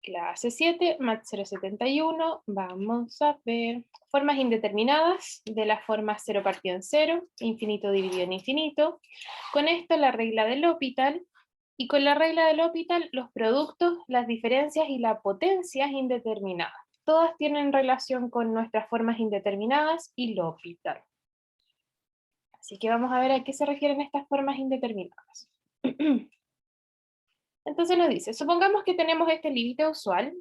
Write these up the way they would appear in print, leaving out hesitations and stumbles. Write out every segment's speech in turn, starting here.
Clase 7, Mat 071, vamos a ver formas indeterminadas de la forma 0 partido en 0, infinito dividido en infinito. Con esto la regla del L'Hopital, y con la regla del L'Hopital los productos, las diferencias y la potencia indeterminadas. Todas tienen relación con nuestras formas indeterminadas y L'Hopital. Así que vamos a ver a qué se refieren estas formas indeterminadas. Entonces nos dice, supongamos que tenemos este límite usual,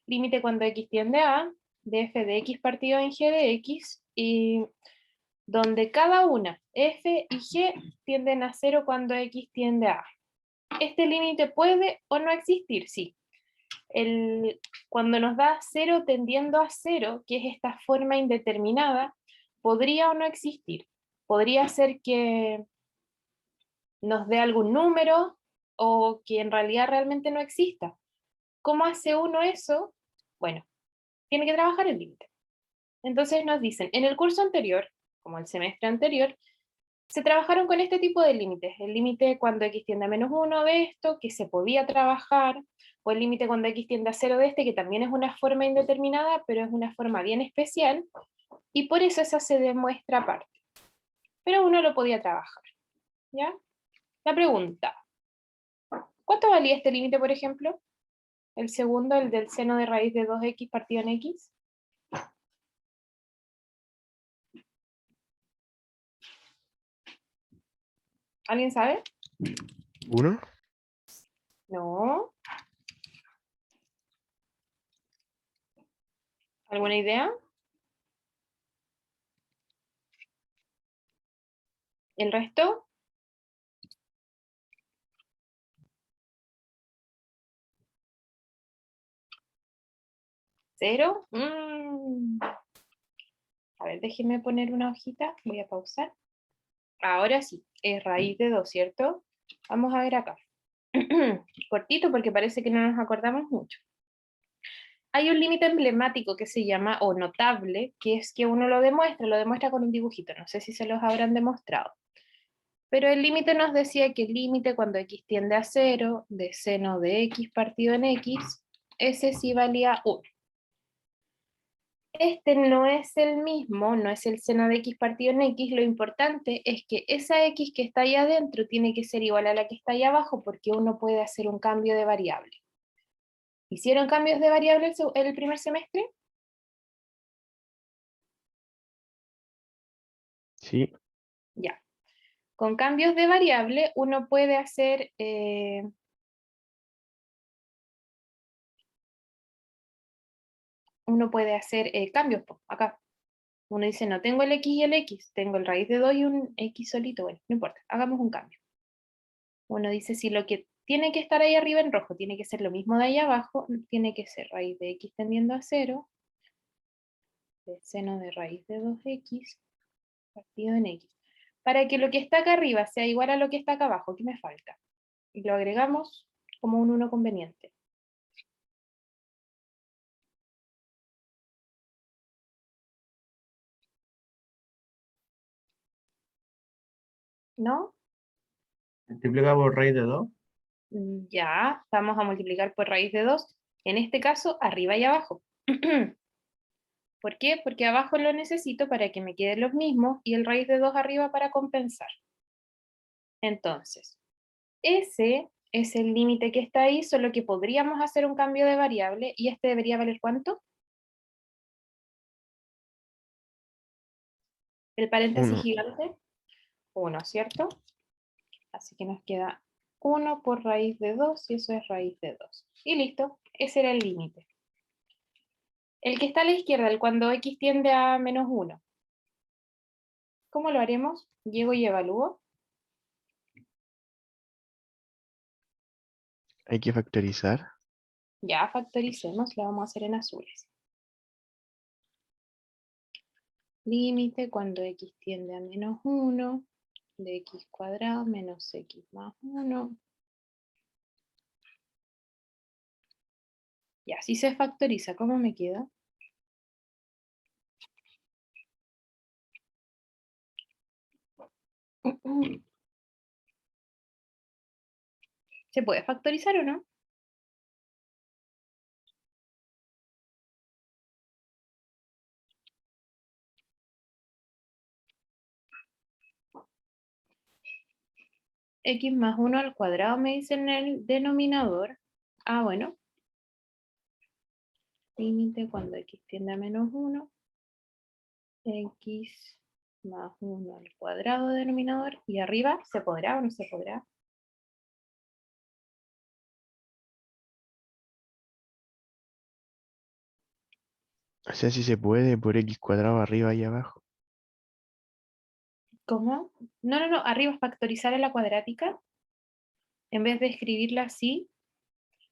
límite cuando x tiende a, de f de x partido en g de x, y donde cada una, f y g, tienden a 0 cuando x tiende a. Este límite puede o no existir, sí. Cuando nos da 0 tendiendo a 0, que es esta forma indeterminada, podría o no existir. Podría ser que nos dé algún número o que en realidad realmente no exista. ¿Cómo hace uno eso? Bueno, tiene que trabajar el límite. Entonces nos dicen, en el curso anterior, como el semestre anterior, se trabajaron con este tipo de límites. El límite cuando x tiende a -1 de esto, que se podía trabajar, o el límite cuando x tiende a 0 de este, que también es una forma indeterminada, pero es una forma bien especial, y por eso esa se demuestra aparte. Pero uno lo podía trabajar, ¿ya? La pregunta, ¿cuánto valía este límite, por ejemplo? El segundo, el del seno de raíz de 2x partido en x. ¿Alguien sabe? ¿1? No. ¿Alguna idea? ¿El resto? ¿Cero? A ver, déjenme poner una hojita. Voy a pausar. Ahora sí, es raíz de 2, ¿cierto? Vamos a ver acá. Cortito porque parece que no nos acordamos mucho. Hay un límite emblemático que se llama, o notable, que es que uno lo demuestra con un dibujito. No sé si se los habrán demostrado. Pero el límite nos decía que el límite cuando x tiende a 0 de seno de x partido en x, ese sí valía 1. Este no es el mismo, no es el seno de x partido en x, lo importante es que esa x que está ahí adentro tiene que ser igual a la que está ahí abajo porque uno puede hacer un cambio de variable. ¿Hicieron cambios de variable el primer semestre? Sí. Ya. Con cambios de variable uno puede hacer cambios, acá. Uno dice, no tengo el x y el x, tengo el raíz de 2 y un x solito. Bueno, no importa, hagamos un cambio. Uno dice, si lo que tiene que estar ahí arriba en rojo tiene que ser lo mismo de ahí abajo, tiene que ser raíz de x tendiendo a 0, de seno de raíz de 2x, partido en x. Para que lo que está acá arriba sea igual a lo que está acá abajo, ¿qué me falta? Y lo agregamos como un 1 conveniente. ¿No? Multiplica por raíz de 2. Ya, vamos a multiplicar por raíz de 2. En este caso, arriba y abajo. ¿Por qué? Porque abajo lo necesito para que me queden los mismos y el raíz de 2 arriba para compensar. Entonces, ese es el límite que está ahí, solo que podríamos hacer un cambio de variable y este debería valer ¿cuánto? El paréntesis 1. gigante, 1, ¿cierto? Así que nos queda 1 por raíz de 2 y eso es raíz de 2. Y listo, ese era el límite. El que está a la izquierda, el cuando x tiende a -1. ¿Cómo lo haremos? Llego y evalúo. Hay que factorizar. Ya factoricemos, lo vamos a hacer en azules. Límite cuando x tiende a -1 de x cuadrado menos x más 1. Y así se factoriza. ¿Cómo me queda? ¿Se puede factorizar o no? X más 1 al cuadrado me dice en el denominador. Ah, bueno. Límite cuando X tiende a menos 1. X más 1 al cuadrado denominador. Y arriba, ¿se podrá o no se podrá? O sea, si se puede por X cuadrado arriba y abajo. ¿Cómo? No. Arriba factorizar a la cuadrática. En vez de escribirla así,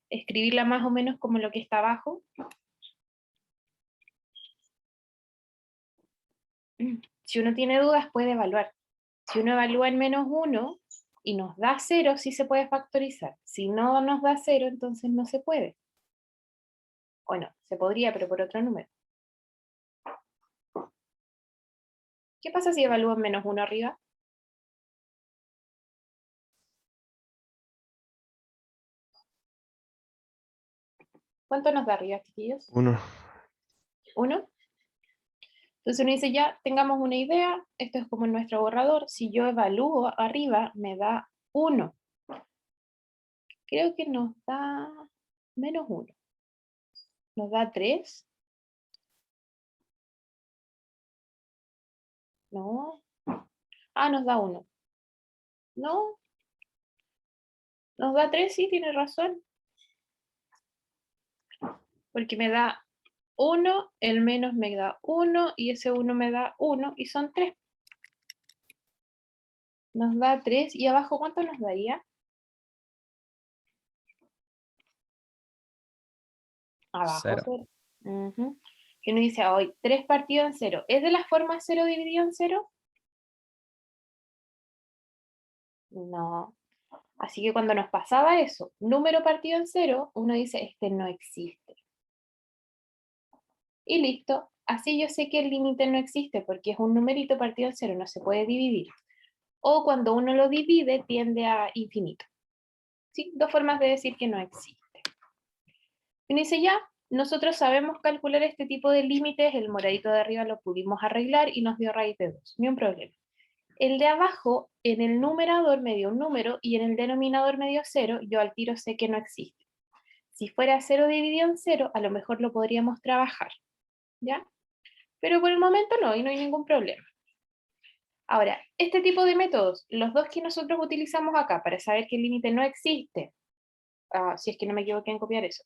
escribirla más o menos como lo que está abajo. Si uno tiene dudas, puede evaluar. Si uno evalúa en menos 1 y nos da 0, sí se puede factorizar. Si no nos da 0, entonces no se puede. O no, se podría, pero por otro número. ¿Qué pasa si evalúo en menos 1 arriba? ¿Cuánto nos da arriba, chiquillos? 1. 1. Entonces uno dice, ya, tengamos una idea, esto es como en nuestro borrador, si yo evalúo arriba, me da 1. Creo que nos da menos 1. Nos da 3. No. Ah, nos da 1. No. Nos da 3, sí, tiene razón. Porque me da 1, el menos me da 1, y ese 1 me da 1, y son 3. Nos da 3, y abajo, ¿cuánto nos daría? Abajo 0. 0. Que uno dice, hoy 3 partido en 0. ¿Es de la forma 0 dividido en 0? No. Así que cuando nos pasaba eso, número partido en 0, uno dice, este no existe. Y listo. Así yo sé que el límite no existe, porque es un numerito partido en 0, no se puede dividir. O cuando uno lo divide, tiende a infinito. ¿Sí? Dos formas de decir que no existe. Y uno dice, ya, nosotros sabemos calcular este tipo de límites, el moradito de arriba lo pudimos arreglar y nos dio raíz de 2, ni un problema. El de abajo, en el numerador me dio un número y en el denominador me dio 0, yo al tiro sé que no existe. Si fuera 0 dividido en 0, a lo mejor lo podríamos trabajar, ¿ya? Pero por el momento no, y no hay ningún problema. Ahora, este tipo de métodos, los dos que nosotros utilizamos acá para saber que el límite no existe, si es que no me equivoqué en copiar eso,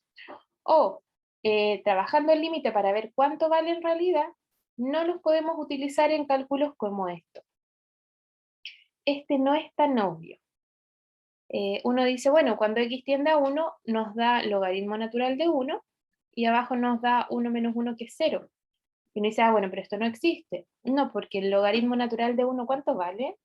o trabajando el límite para ver cuánto vale en realidad, no los podemos utilizar en cálculos como esto. Este no es tan obvio. Uno dice, bueno, cuando x tiende a 1, nos da logaritmo natural de 1, y abajo nos da 1 menos 1, que es 0. Y uno dice, bueno, pero esto no existe. No, porque el logaritmo natural de 1, ¿cuánto vale?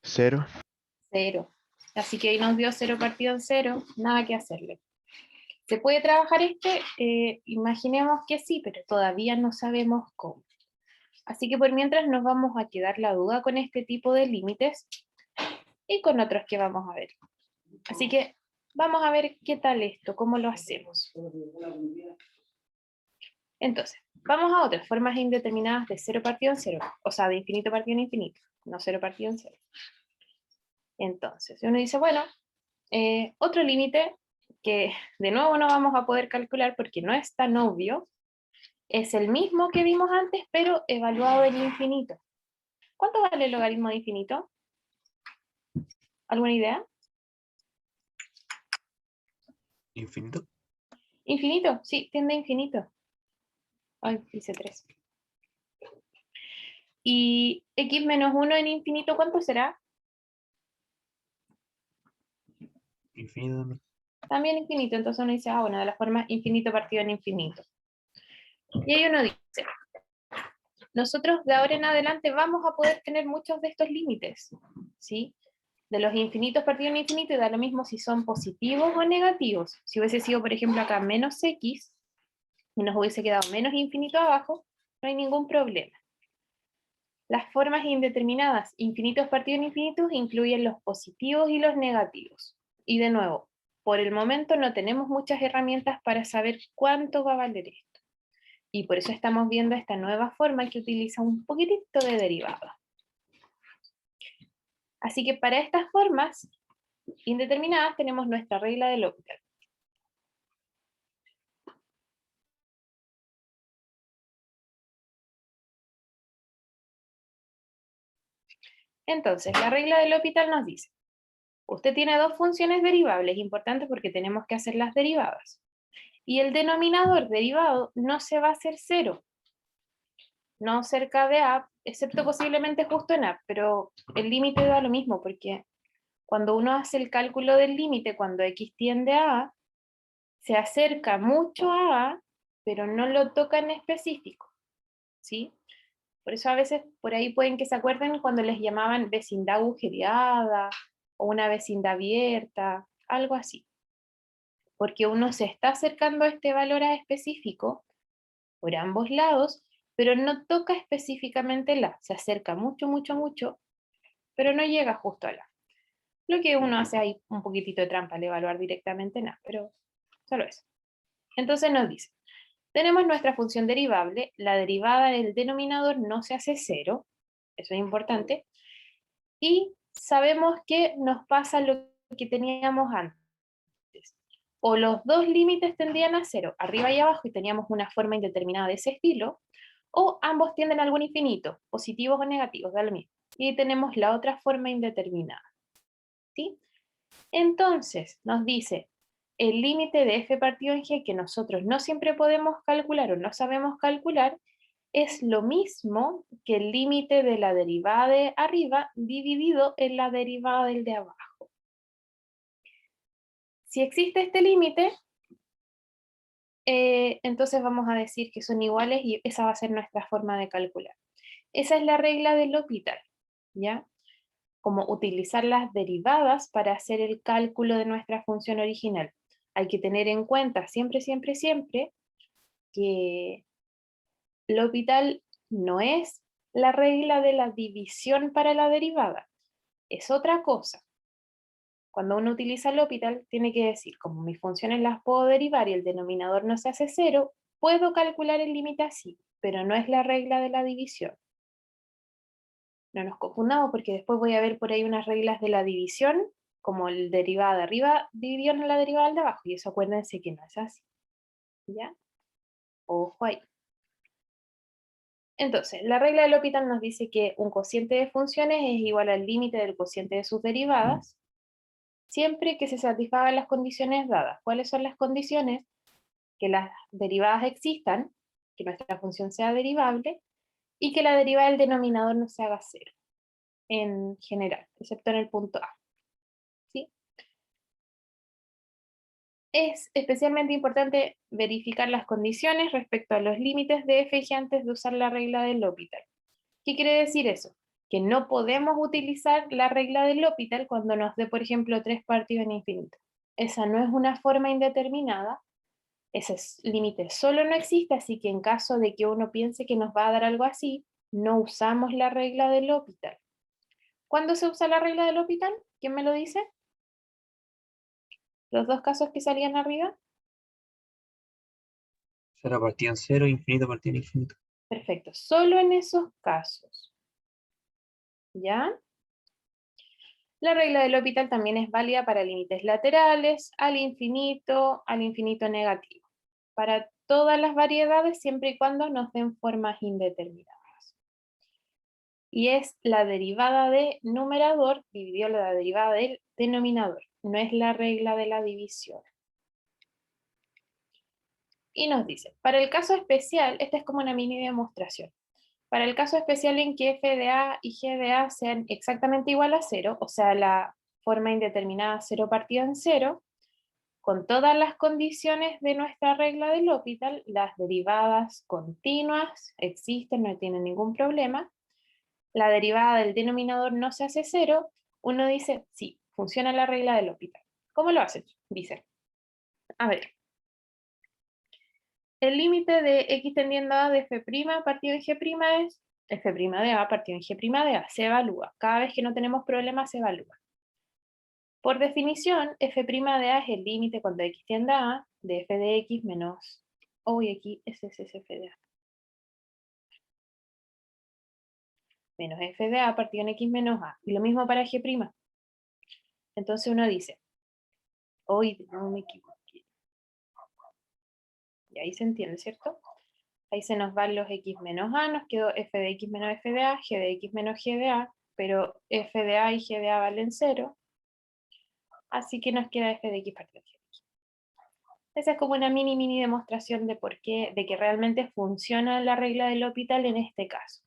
0. 0. Así que ahí nos dio 0 partido en 0, nada que hacerle. ¿Se puede trabajar este? Imaginemos que sí, pero todavía no sabemos cómo. Así que por mientras nos vamos a quedar la duda con este tipo de límites y con otros que vamos a ver. Así que vamos a ver qué tal esto, cómo lo hacemos. Entonces, vamos a otras formas indeterminadas de 0 partido en 0, o sea, de infinito partido en infinito, no 0 partido en 0. Entonces, uno dice, bueno, otro límite que de nuevo no vamos a poder calcular porque no es tan obvio, es el mismo que vimos antes, pero evaluado en infinito. ¿Cuánto vale el logaritmo de infinito? ¿Alguna idea? Infinito. Infinito, sí, tiende a infinito. Ay, hice 3. ¿Y x menos 1 en infinito cuánto será? Infinito. También infinito, entonces uno dice, bueno, de la forma infinito partido en infinito. Y ahí uno dice, nosotros de ahora en adelante vamos a poder tener muchos de estos límites, ¿sí? De los infinitos partidos en infinito, y da lo mismo si son positivos o negativos. Si hubiese sido, por ejemplo, acá menos x, y nos hubiese quedado menos infinito abajo, no hay ningún problema. Las formas indeterminadas, infinitos partidos en infinitos, incluyen los positivos y los negativos. Y de nuevo, por el momento no tenemos muchas herramientas para saber cuánto va a valer esto. Y por eso estamos viendo esta nueva forma que utiliza un poquitito de derivada. Así que para estas formas indeterminadas tenemos nuestra regla de L'Hopital. Entonces, la regla de L'Hopital nos dice, usted tiene dos funciones derivables, importantes porque tenemos que hacer las derivadas. Y el denominador derivado no se va a hacer cero, no cerca de A, excepto posiblemente justo en A, pero el límite da lo mismo, porque cuando uno hace el cálculo del límite, cuando x tiende a A, se acerca mucho a A, pero no lo toca en específico, ¿sí? Por eso a veces por ahí pueden que se acuerden cuando les llamaban vecindad agujereada, o una vecindad abierta, algo así. Porque uno se está acercando a este valor a específico por ambos lados, pero no toca específicamente la, se acerca mucho, mucho, mucho, pero no llega justo a la. Lo que uno hace ahí un poquitito de trampa al evaluar directamente nada, pero solo eso. Entonces nos dice, tenemos nuestra función derivable, la derivada del denominador no se hace cero, eso es importante, y sabemos que nos pasa lo que teníamos antes. O los dos límites tendían a cero, arriba y abajo, y teníamos una forma indeterminada de ese estilo, o ambos tienden a algún infinito, positivos o negativos, da lo mismo. Y tenemos la otra forma indeterminada. ¿Sí? Entonces, nos dice, el límite de f partido en g, que nosotros no siempre podemos calcular o no sabemos calcular, es lo mismo que el límite de la derivada de arriba dividido en la derivada del de abajo. Si existe este límite, entonces vamos a decir que son iguales y esa va a ser nuestra forma de calcular. Esa es la regla del L'Hopital, ¿ya? Como utilizar las derivadas para hacer el cálculo de nuestra función original. Hay que tener en cuenta siempre, siempre, siempre que L'Hopital no es la regla de la división para la derivada, es otra cosa. Cuando uno utiliza L'Hopital, tiene que decir, como mis funciones las puedo derivar y el denominador no se hace cero, puedo calcular el límite así, pero no es la regla de la división. No nos confundamos porque después voy a ver por ahí unas reglas de la división, como el derivada de arriba dividido en la derivada de abajo, y eso acuérdense que no es así. ¿Ya? Ojo ahí. Entonces, la regla de L'Hopital nos dice que un cociente de funciones es igual al límite del cociente de sus derivadas, siempre que se satisfagan las condiciones dadas. ¿Cuáles son las condiciones? Que las derivadas existan, que nuestra función sea derivable, y que la derivada del denominador no se haga cero, en general, excepto en el punto A. ¿Sí? Es especialmente importante verificar las condiciones respecto a los límites de f y g antes de usar la regla del L'Hopital. ¿Qué quiere decir eso? Que no podemos utilizar la regla del L'Hopital cuando nos dé, por ejemplo, 3 partidos en infinito. Esa no es una forma indeterminada, ese límite solo no existe, así que en caso de que uno piense que nos va a dar algo así, no usamos la regla del L'Hopital. ¿Cuándo se usa la regla del L'Hopital? ¿Quién me lo dice? Los dos casos que salían arriba. Cero partido en cero, infinito partido en infinito. Perfecto, solo en esos casos. ¿Ya? La regla del L'Hopital también es válida para límites laterales, al infinito negativo. Para todas las variedades, siempre y cuando nos den formas indeterminadas. Y es la derivada de numerador dividido la derivada del denominador. No es la regla de la división. Y nos dice, para el caso especial, esta es como una mini demostración. Para el caso especial en que f de a y g de a sean exactamente igual a cero, o sea, la forma indeterminada cero partida en cero, con todas las condiciones de nuestra regla del L'Hopital, las derivadas continuas existen, no tienen ningún problema, la derivada del denominador no se hace cero, uno dice, sí, funciona la regla del L'Hopital. ¿Cómo lo hace? Dice, a ver, el límite de x tendiendo a de f' partido en g' es f' de a partido en g' de a. Se evalúa. Cada vez que no tenemos problemas se evalúa. Por definición, f' de A es el límite cuando x tiende a A de f de x menos, y aquí es f de A. Menos f de A partido en x menos A. Y lo mismo para g'. Entonces uno dice, hoy no me equivoqué. Y ahí se entiende, ¿cierto? Ahí se nos van los x menos A, nos quedó f de x menos f de A, g de x menos g de A, pero f de A y g de A valen 0. Así que nos queda f de x partido g de x. Esa es como una mini demostración de por qué, de que realmente funciona la regla del L'Hopital en este caso.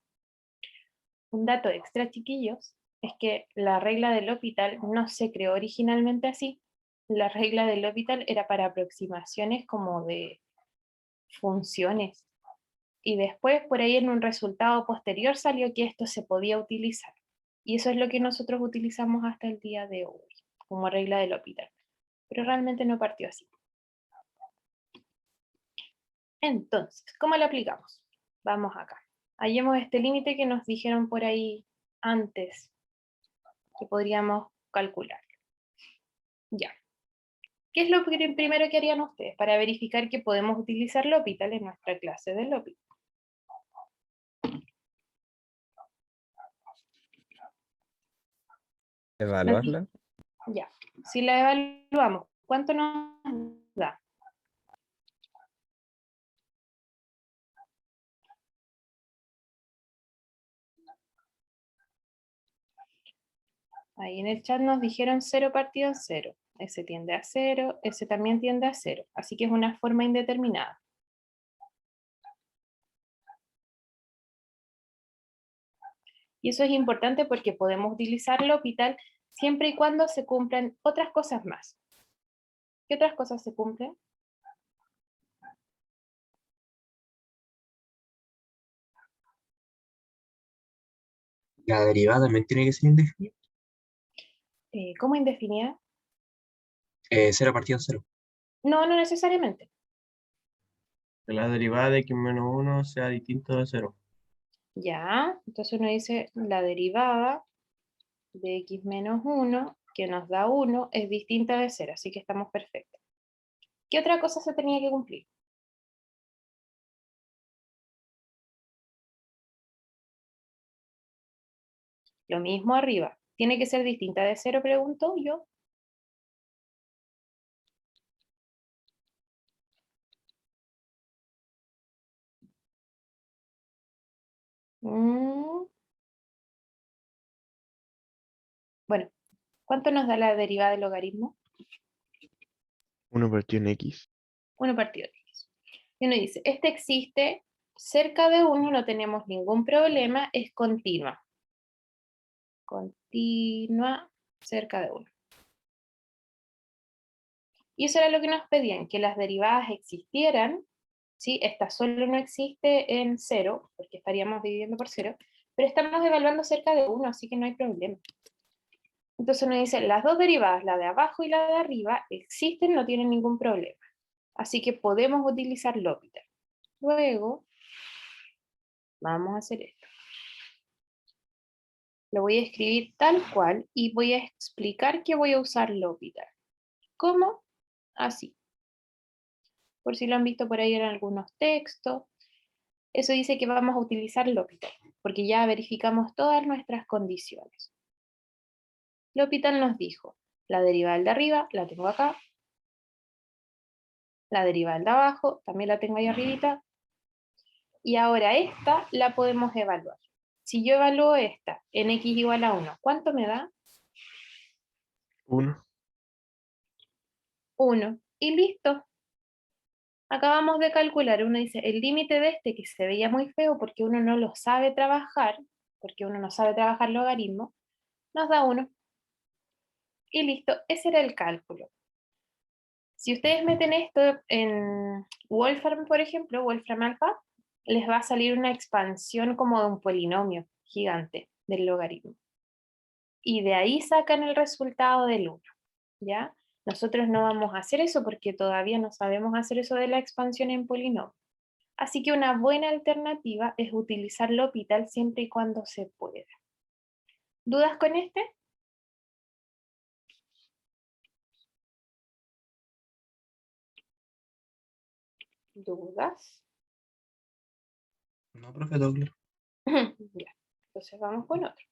Un dato extra, chiquillos, es que la regla del L'Hopital no se creó originalmente así. La regla del L'Hopital era para aproximaciones como de funciones. Y después, por ahí en un resultado posterior, salió que esto se podía utilizar. Y eso es lo que nosotros utilizamos hasta el día de hoy, como regla del L'Hopital. Pero realmente no partió así. Entonces, ¿cómo lo aplicamos? Vamos acá. Hallemos este límite que nos dijeron por ahí antes, que podríamos calcular. Ya. ¿Qué es lo primero que harían ustedes para verificar que podemos utilizar L'Hopital en nuestra clase de L'Hopital? Evaluarla. Ya. Si la evaluamos, ¿cuánto nos da? Ahí en el chat nos dijeron 0 partido en 0. Ese tiende a 0, ese también tiende a 0. Así que es una forma indeterminada. Y eso es importante porque podemos utilizar L'Hopital siempre y cuando se cumplan otras cosas más. ¿Qué otras cosas se cumplen? La derivada también tiene que ser indefinida. ¿Cómo indefinida? 0 partido en 0. No, no necesariamente. Que la derivada de x menos 1 sea distinto de 0. Ya, entonces uno dice la derivada de x menos 1, que nos da 1, es distinta de 0, así que estamos perfectos. ¿Qué otra cosa se tenía que cumplir? Lo mismo arriba. ¿Tiene que ser distinta de 0, pregunto yo? Bueno, ¿cuánto nos da la derivada del logaritmo? 1 partido en x. 1 partido de x. Y uno dice, este existe cerca de 1, no tenemos ningún problema, es continua. Continua cerca de 1. Y eso era lo que nos pedían, que las derivadas existieran, ¿sí? Esta solo no existe en 0, porque estaríamos dividiendo por 0, pero estamos evaluando cerca de 1, así que no hay problema. Entonces uno dice, las dos derivadas, la de abajo y la de arriba, existen, no tienen ningún problema. Así que podemos utilizar L'Hopital. Luego, vamos a hacer esto. Lo voy a escribir tal cual y voy a explicar que voy a usar L'Hopital. ¿Cómo? Así. Por si lo han visto por ahí en algunos textos. Eso dice que vamos a utilizar L'Hopital, porque ya verificamos todas nuestras condiciones. L'Hopital nos dijo, la derivada de arriba la tengo acá, la derivada de abajo también la tengo ahí arribita, y ahora esta la podemos evaluar. Si yo evalúo esta en x igual a 1, ¿cuánto me da? 1. 1. Y listo. Acabamos de calcular, uno dice, el límite de este, que se veía muy feo porque uno no lo sabe trabajar, porque uno no sabe trabajar logaritmo, nos da 1. Y listo, ese era el cálculo. Si ustedes meten esto en Wolfram, por ejemplo, Wolfram Alpha, les va a salir una expansión como de un polinomio gigante del logaritmo. Y de ahí sacan el resultado del 1, ¿ya? Nosotros no vamos a hacer eso porque todavía no sabemos hacer eso de la expansión en polinomio. Así que una buena alternativa es utilizar L'Hopital siempre y cuando se pueda. ¿Dudas con este? ¿Dudas? No, profe Douglas. Ya, entonces vamos con otro.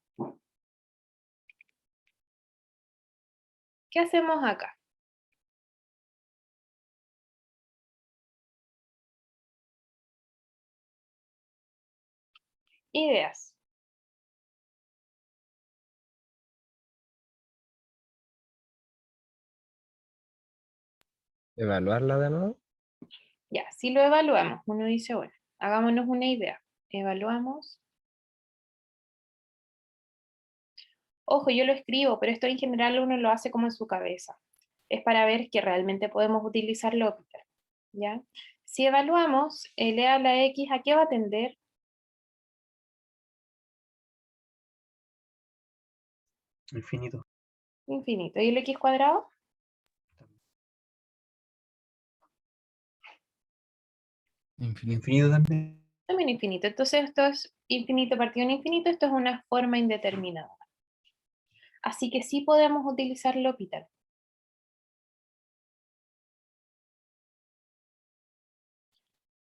¿Qué hacemos acá? Ideas. ¿Evaluarla de nuevo? Ya, si lo evaluamos, uno dice, bueno, hagámonos una idea. Evaluamos. Ojo, yo lo escribo, pero esto en general uno lo hace como en su cabeza. Es para ver que realmente podemos utilizar L'Hopital, ¿ya? Si evaluamos, L a la X, ¿a qué va a tender? Infinito. Infinito. ¿Y el X cuadrado? Infinito. Infinito también. También infinito. Entonces esto es infinito partido en infinito, esto es una forma indeterminada. Así que sí podemos utilizar L'Hopital.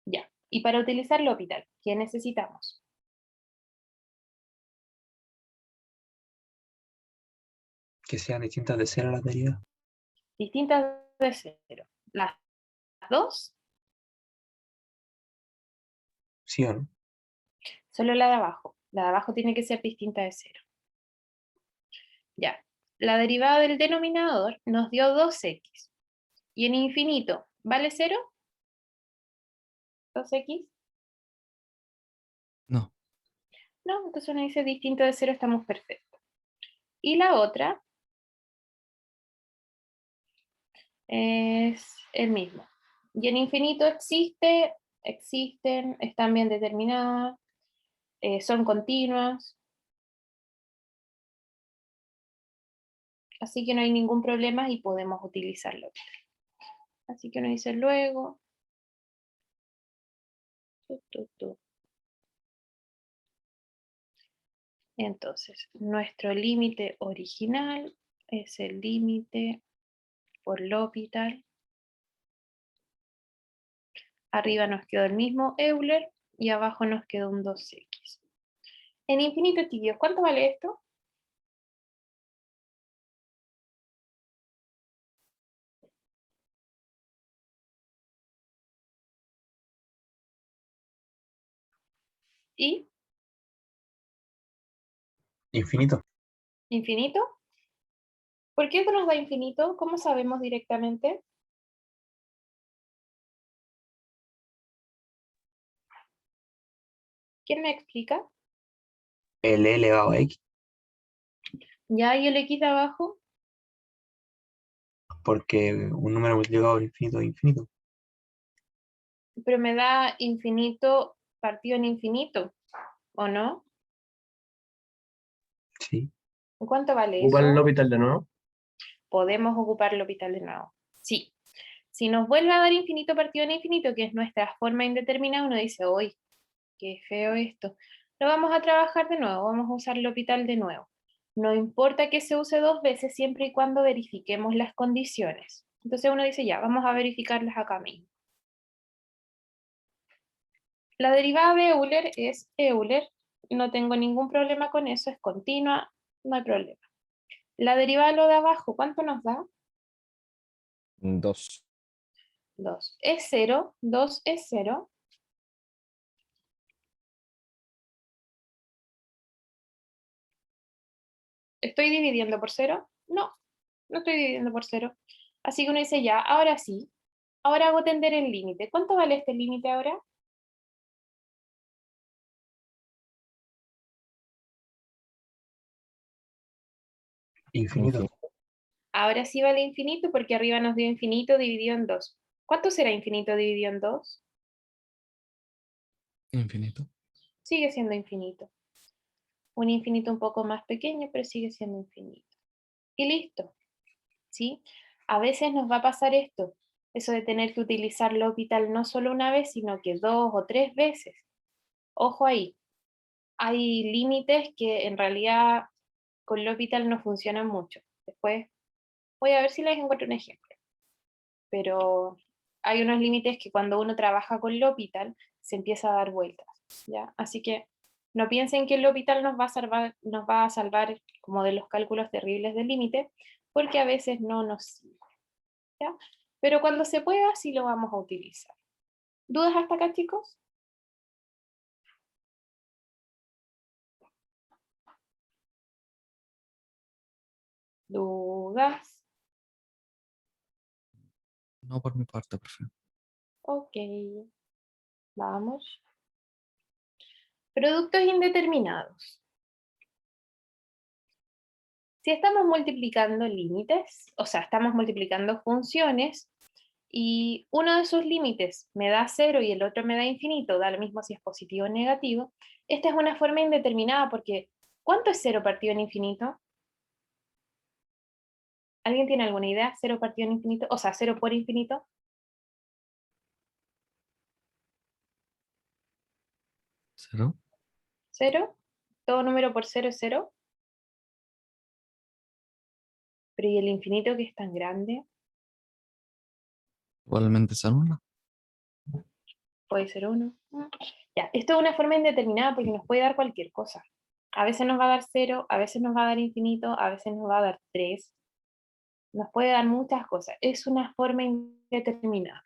Ya. Y para utilizar L'Hopital, ¿qué necesitamos? Que sean distintas de cero las derivadas. Distintas de cero. Las dos, ¿Sí o no? solo la de abajo. La de abajo tiene que ser distinta de cero. Ya. La derivada del denominador nos dio 2x. Y en infinito, ¿vale 0? 2x. No. No, entonces uno dice distinto de 0, estamos perfectos. Y la otra es el mismo. Y en infinito existen, están bien determinadas, son continuas. Así que no hay ningún problema y podemos utilizarlo. Así que uno dice luego. Entonces, nuestro límite original es el límite por L'Hopital. Arriba nos quedó el mismo Euler y abajo nos quedó un 2x. En infinito, tibios, ¿cuánto vale esto? ¿Y Infinito. infinito? ¿Por qué esto nos da infinito? ¿Cómo sabemos directamente? ¿Quién me explica? L elevado a X. Ya, y el x de abajo, Porque un número multiplicado por infinito es infinito. pero me da infinito partido en infinito, ¿o no? Sí. ¿Cuánto vale Ocupar el eso? L'Hopital de nuevo. Podemos ocupar el L'Hopital de nuevo. Sí. Si nos vuelve a dar infinito partido en infinito, que es nuestra forma indeterminada, uno dice, uy, qué feo esto. Lo vamos a trabajar de nuevo, vamos a usar el L'Hopital de nuevo. No importa que se use 2 veces siempre y cuando verifiquemos las condiciones. Entonces uno dice, ya, vamos a verificarlas acá mismo. La derivada de Euler es Euler, no tengo ningún problema con eso, es continua, no hay problema. La derivada de lo de abajo, ¿cuánto nos da? 2. 2. Es 0, 2 es 0. ¿Estoy dividiendo por 0? No, no estoy dividiendo por 0. Así que uno dice ya, ahora sí. Ahora hago tender el límite. ¿Cuánto vale este límite ahora? Infinito. Ahora sí vale infinito porque arriba nos dio infinito dividido en 2. ¿Cuánto será infinito dividido en 2? Infinito. Sigue siendo infinito. Un infinito un poco más pequeño, pero sigue siendo infinito. Y listo. ¿Sí? A veces nos va a pasar esto, eso de tener que utilizar L'Hopital no solo una vez, sino que 2 o 3 veces. Ojo ahí, hay límites que en realidad con L'Hopital no funcionan mucho. Después voy a ver si les encuentro un ejemplo. Pero hay unos límites que cuando uno trabaja con L'Hopital se empieza a dar vueltas, ¿ya? Así que no piensen que el L'Hopital nos va a salvar como de los cálculos terribles del límite, porque a veces no nos sirve, ¿ya? Pero cuando se pueda, sí lo vamos a utilizar. ¿Dudas hasta acá, chicos? ¿Dudas? No por mi parte, profe. Ok. Vamos. Productos indeterminados. Si estamos multiplicando límites, o sea, estamos multiplicando funciones, y uno de sus límites me da 0 y el otro me da infinito, da lo mismo si es positivo o negativo, esta es una forma indeterminada porque ¿cuánto es 0 partido en infinito? ¿Alguien tiene alguna idea? 0 partido en infinito, o sea, 0 por infinito. 0. 0. Todo número por 0 es 0. Pero ¿y el infinito que es tan grande? Igualmente es 1. Puede ser 1. Ya, esto es una forma indeterminada porque nos puede dar cualquier cosa. A veces nos va a dar 0, a veces nos va a dar infinito, a veces nos va a dar 3. Nos puede dar muchas cosas. Es una forma indeterminada.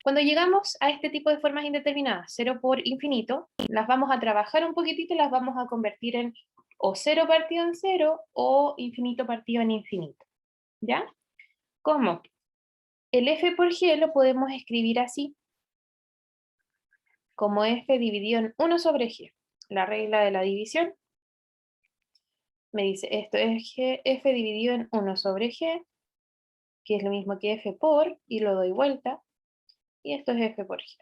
Cuando llegamos a este tipo de formas indeterminadas, 0 por infinito, las vamos a trabajar un poquitito y las vamos a convertir en o 0 partido en 0 o infinito partido en infinito. ¿Ya? ¿Cómo? El f por g lo podemos escribir así, como f dividido en 1 sobre g. La regla de la división me dice, esto es g, f dividido en 1 sobre g, que es lo mismo que f por, y lo doy vuelta, y esto es f por g.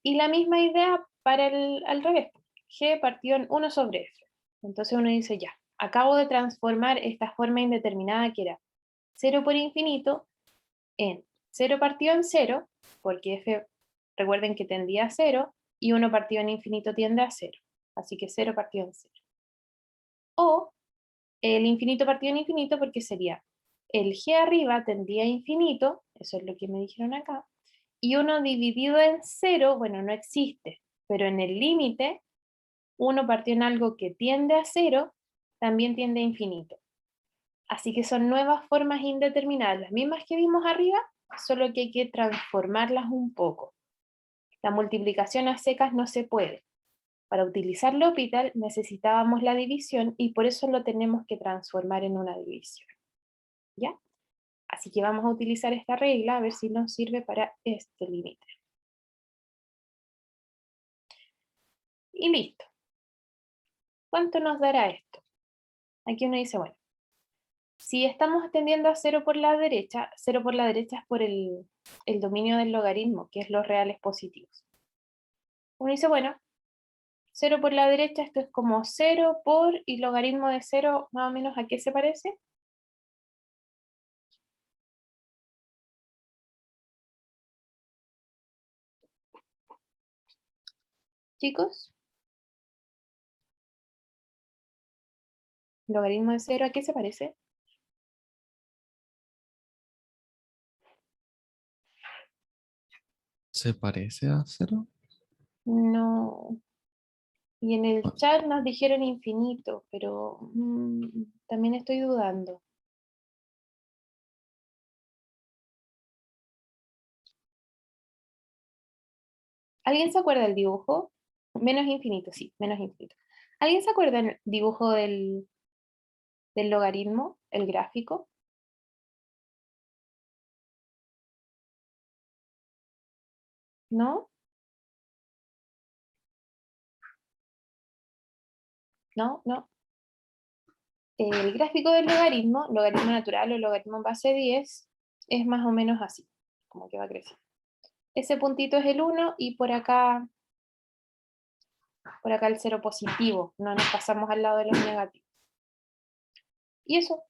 Y la misma idea para el al revés, g partido en 1 sobre f. Entonces uno dice, ya, acabo de transformar esta forma indeterminada que era 0 por infinito en 0 partido en 0, porque f, recuerden que tendía a 0, y 1 partido en infinito tiende a 0. Así que 0 partido en 0. O el infinito partido en infinito, porque sería el g arriba tendía a infinito, eso es lo que me dijeron acá, y 1 dividido en 0, bueno, no existe, pero en el límite, 1 partido en algo que tiende a 0, también tiende a infinito. Así que son nuevas formas indeterminadas, las mismas que vimos arriba, solo que hay que transformarlas un poco. La multiplicación a secas no se puede. Para utilizar L'Hopital necesitábamos la división y por eso lo tenemos que transformar en una división. ¿Ya? Así que vamos a utilizar esta regla a ver si nos sirve para este límite. Y listo. ¿Cuánto nos dará esto? Aquí uno dice, bueno, si estamos tendiendo a 0 por la derecha, 0 por la derecha es por el dominio del logaritmo, que es los reales positivos. Uno dice, bueno, 0 por la derecha, esto es como 0 por, y logaritmo de 0, más o menos, ¿a qué se parece? Chicos, logaritmo de 0, ¿a qué se parece? ¿Se parece a 0? No. Y en el chat nos dijeron infinito, pero también estoy dudando. ¿Alguien se acuerda del dibujo? Menos infinito, sí, menos infinito. ¿Alguien se acuerda del dibujo del logaritmo, el gráfico? ¿No? ¿No? ¿No? El gráfico del logaritmo natural o logaritmo en base 10, es más o menos así, como que va creciendo. Ese puntito es el 1 y por acá el 0 positivo, no nos pasamos al lado de los negativos. Y eso,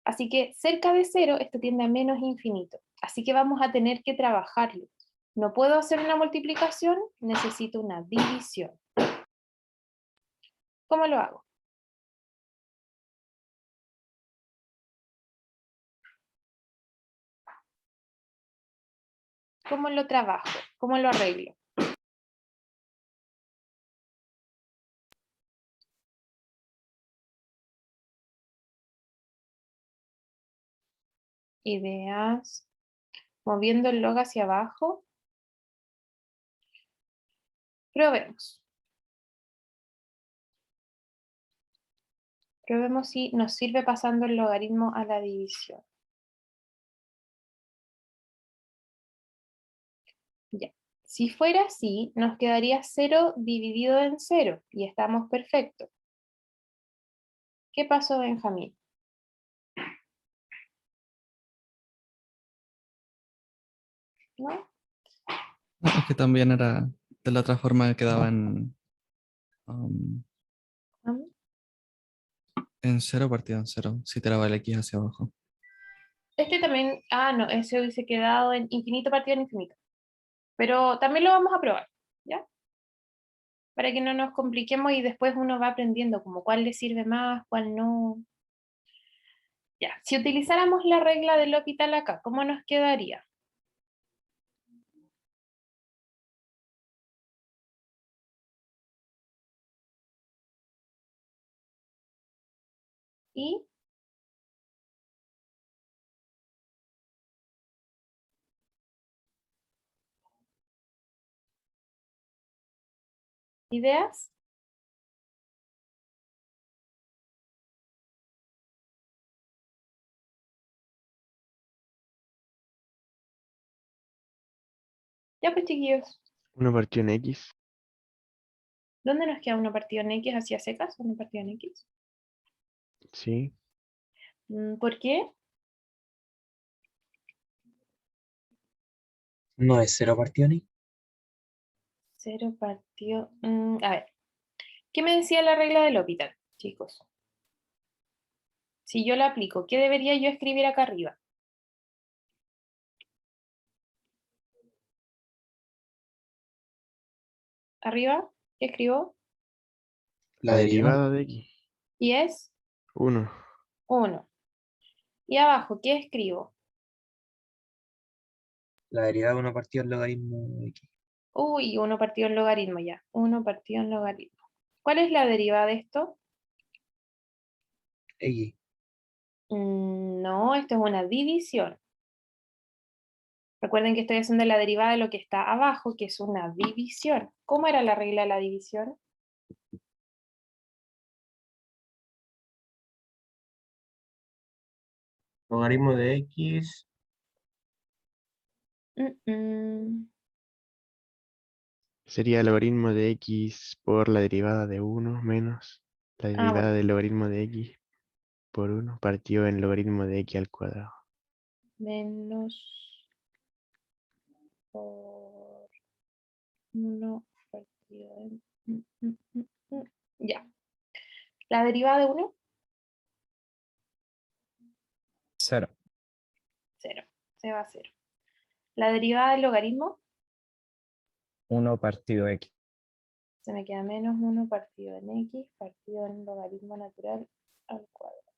así que cerca de 0 esto tiende a menos infinito, así que vamos a tener que trabajarlo. No puedo hacer una multiplicación, necesito una división. ¿Cómo lo hago? ¿Cómo lo trabajo? ¿Cómo lo arreglo? Ideas. Moviendo el log hacia abajo. Probemos. Probemos si nos sirve pasando el logaritmo a la división. Ya. Si fuera así, nos quedaría 0 dividido en 0 y estamos perfectos. ¿Qué pasó, Benjamín? ¿No? No, es que también era de la otra forma quedaban ¿Mm? en cero partido en cero, si tiraba el X hacia abajo. Este también, no, ese hubiese quedado en infinito partido en infinito. Pero también lo vamos a probar, ¿ya? Para que no nos compliquemos y después uno va aprendiendo como cuál le sirve más, cuál no. Ya, si utilizáramos la regla del L'Hopital acá, ¿cómo nos quedaría? Y ideas. Ya pues chiquillos, 1 partido en X. ¿dónde nos queda una partida en X hacia secas? ¿Una partida en X? Sí. ¿Por qué? No es 0 partido ni. 0 partido. A ver, ¿qué me decía la regla del L'Hopital, chicos? Si yo la aplico, ¿qué debería yo escribir acá arriba? Arriba, ¿qué escribo? La derivada. Derivada de X. Y es 1. 1. Y abajo, ¿qué escribo? La derivada de 1 partido el logaritmo de X. Uy, 1 partido en logaritmo ya. 1 partido en logaritmo. ¿Cuál es la derivada de esto? X. No, esto es una división. Recuerden que estoy haciendo la derivada de lo que está abajo, que es una división. ¿Cómo era la regla de la división? Logaritmo de X. Mm, mm. Sería el logaritmo de X por la derivada de 1 menos la Bueno, derivada del logaritmo de X por 1 partido en logaritmo de X al cuadrado. menos por 1 partido en... Ya. ¿La derivada de 1? 0. 0. Se va a 0. ¿La derivada del logaritmo? 1 partido X. Se me queda menos 1 partido en X partido en logaritmo natural al cuadrado.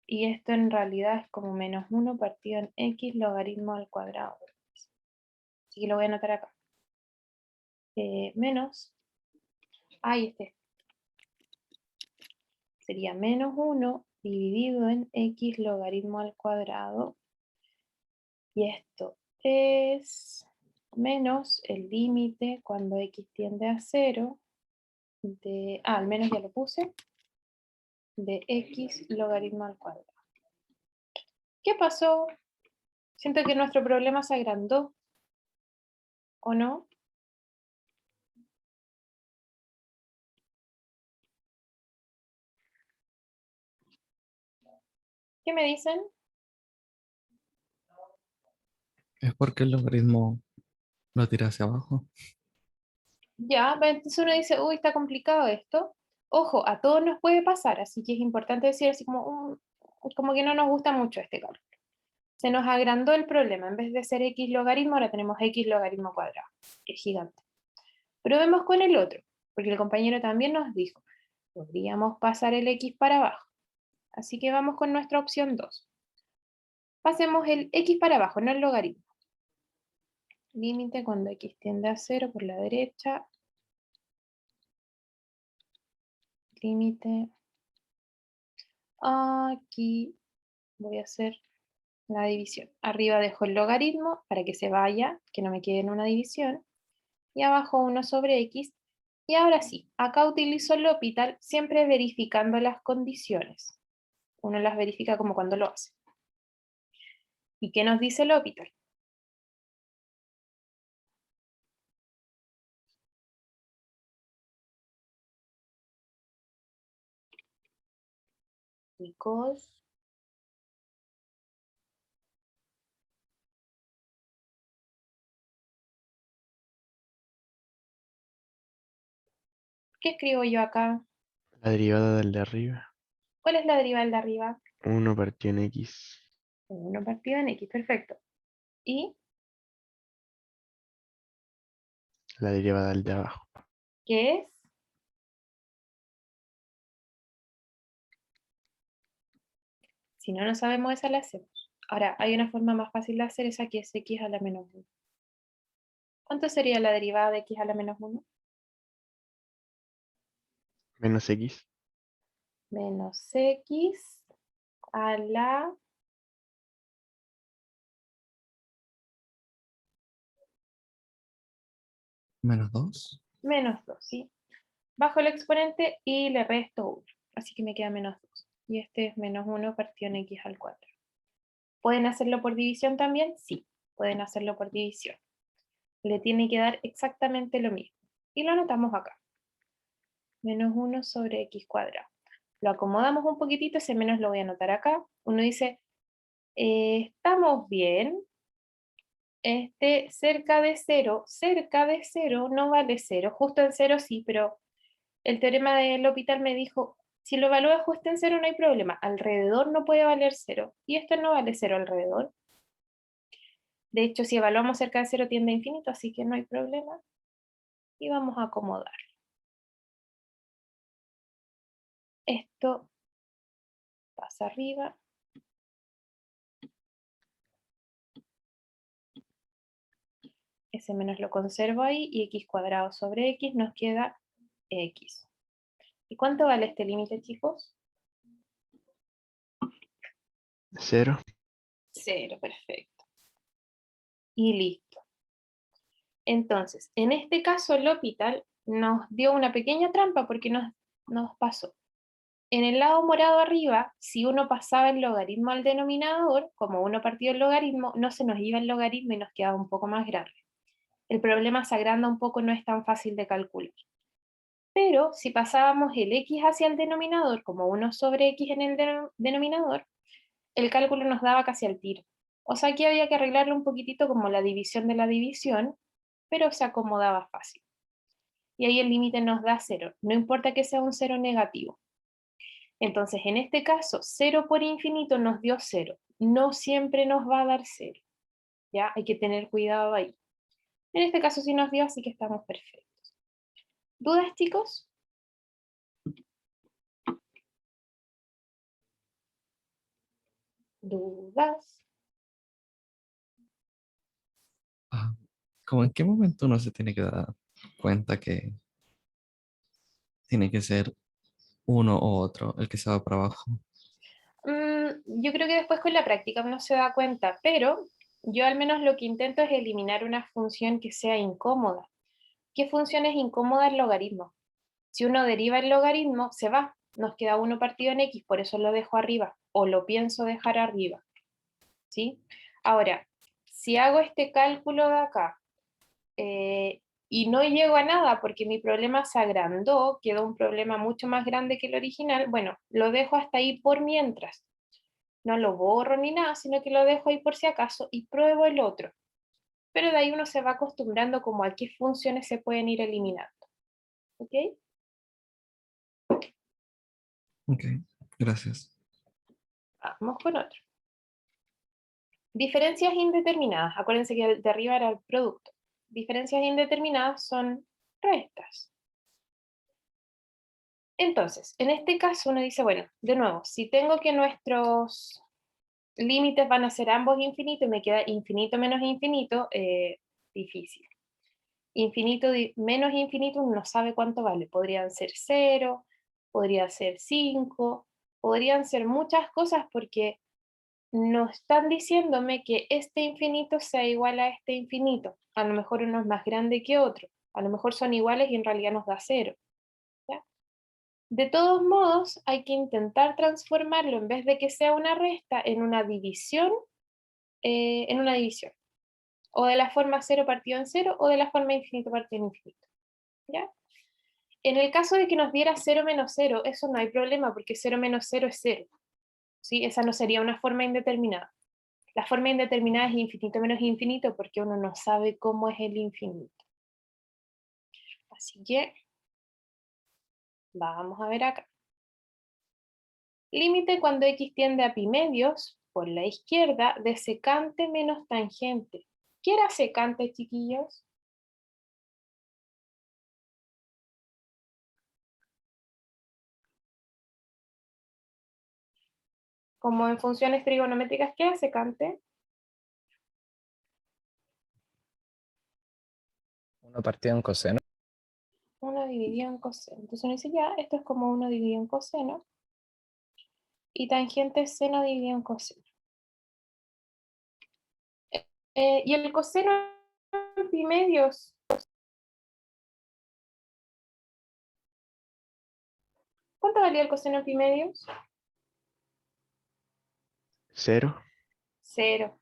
Y esto en realidad es como menos 1 partido en X logaritmo al cuadrado. Así que lo voy a anotar acá. Menos, sería menos 1 dividido en X logaritmo al cuadrado. Y esto es menos el límite cuando X tiende a 0 de, al menos ya lo puse, de X logaritmo al cuadrado. ¿Qué pasó? Siento que nuestro problema se agrandó, ¿o no? ¿Qué me dicen? Es porque el logaritmo lo tira hacia abajo. Ya, entonces uno dice, uy, está complicado esto. Ojo, a todos nos puede pasar, así que es importante decir así como que no nos gusta mucho este cálculo. Se nos agrandó el problema, en vez de ser x logaritmo, ahora tenemos x logaritmo cuadrado, que es gigante. Probemos con el otro, porque el compañero también nos dijo, podríamos pasar el x para abajo. Así que vamos con nuestra opción 2. Pasemos el x para abajo, no el logaritmo. Límite cuando x tiende a 0 por la derecha. Límite. Aquí voy a hacer la división. Arriba dejo el logaritmo para que se vaya, que no me quede en una división. Y abajo 1 sobre x. Y ahora sí, acá utilizo el L'Hopital siempre verificando las condiciones. Uno las verifica como cuando lo hace. ¿Y qué nos dice el L'Hopital? Chicos. ¿Qué escribo yo acá? La derivada del de arriba. ¿Cuál es la derivada del de arriba? 1 partido en x. 1 partido en x, perfecto. ¿Y La derivada del de abajo. qué es? Si no, no sabemos esa la hacemos. Ahora, hay una forma más fácil de hacer esa que es x a la menos 1. ¿Cuánto sería la derivada de x a la menos 1? Menos x. Menos x a la Menos 2. menos 2, ¿sí? Bajo el exponente y le resto 1. Así que me queda menos 2. Y este es menos 1 partido en x al cuadrado. ¿Pueden hacerlo por división también? Sí, pueden hacerlo por división. Le tiene que dar exactamente lo mismo. Y lo anotamos acá. Menos 1 sobre x cuadrado. Lo acomodamos un poquitito, ese menos lo voy a anotar acá. Uno dice, estamos bien. Cerca de 0 no vale 0. Justo en 0 sí, pero el teorema de L'Hopital me dijo, si lo evalúas justo en 0 no hay problema. Alrededor no puede valer 0. Y esto no vale 0 alrededor. De hecho, si evaluamos cerca de 0 tiende a infinito, así que no hay problema. Y vamos a acomodar. Esto pasa arriba. Ese menos lo conservo ahí y x cuadrado sobre x nos queda x. ¿Y cuánto vale este límite, chicos? 0. 0, perfecto. Y listo. Entonces, en este caso L'Hopital nos dio una pequeña trampa porque nos pasó. En el lado morado arriba, si uno pasaba el logaritmo al denominador, como 1 partido el logaritmo, no se nos iba el logaritmo y nos quedaba un poco más grande. El problema se agranda un poco, no es tan fácil de calcular. Pero si pasábamos el x hacia el denominador, como 1 sobre x en el denominador, el cálculo nos daba casi al tiro. O sea, aquí había que arreglarlo un poquitito como la división de la división, pero se acomodaba fácil. Y ahí el límite nos da 0, no importa que sea un 0 negativo. Entonces, en este caso, 0 por infinito nos dio 0. No siempre nos va a dar 0. ¿Ya? Hay que tener cuidado ahí. En este caso sí nos dio, así que estamos perfectos. ¿Dudas, chicos? ¿Dudas? Ah, ¿cómo en qué momento uno se tiene que dar cuenta que tiene que ser uno u otro el que se va para abajo? Yo creo que después con la práctica uno se da cuenta, pero yo al menos lo que intento es eliminar una función que sea incómoda. ¿Qué función es incómoda? El logaritmo. Si uno deriva el logaritmo, se va. Nos queda 1 partido en x, por eso lo dejo arriba, o lo pienso dejar arriba. ¿Sí? Ahora, si hago este cálculo de acá, y no llego a nada porque mi problema se agrandó, quedó un problema mucho más grande que el original, bueno, lo dejo hasta ahí por mientras. No lo borro ni nada, sino que lo dejo ahí por si acaso y pruebo el otro. Pero de ahí uno se va acostumbrando como a qué funciones se pueden ir eliminando. ¿Ok? Ok, gracias. Vamos con otro. Diferencias indeterminadas. Acuérdense que el de arriba era el producto. Diferencias indeterminadas son restas. Entonces, en este caso uno dice, bueno, de nuevo, si tengo que nuestros límites van a ser ambos infinitos y me queda infinito menos infinito, difícil. Infinito menos infinito uno no sabe cuánto vale. Podrían ser 0, podría ser 5, podrían ser muchas cosas porque no están diciéndome que este infinito sea igual a este infinito. A lo mejor uno es más grande que otro. A lo mejor son iguales y en realidad nos da 0. ¿Ya? De todos modos, hay que intentar transformarlo en vez de que sea una resta en una división, o de la forma 0 partido en 0 o de la forma infinito partido en infinito. ¿Ya? En el caso de que nos diera 0 menos 0, eso no hay problema porque 0 menos 0 es 0. ¿Sí? Esa no sería una forma indeterminada. La forma indeterminada es infinito menos infinito porque uno no sabe cómo es el infinito. Así que vamos a ver acá. Límite cuando x tiende a pi medios por la izquierda de secante menos tangente. ¿Qué era secante, chiquillos? Como en funciones trigonométricas, ¿qué es secante? 1 partido en coseno. 1 dividido en coseno. Entonces uno dice ya, esto es como 1 dividido en coseno. Y tangente es seno dividido en coseno. Y el coseno en pi medios. ¿Cuánto valía el coseno en pi medios? 0. 0.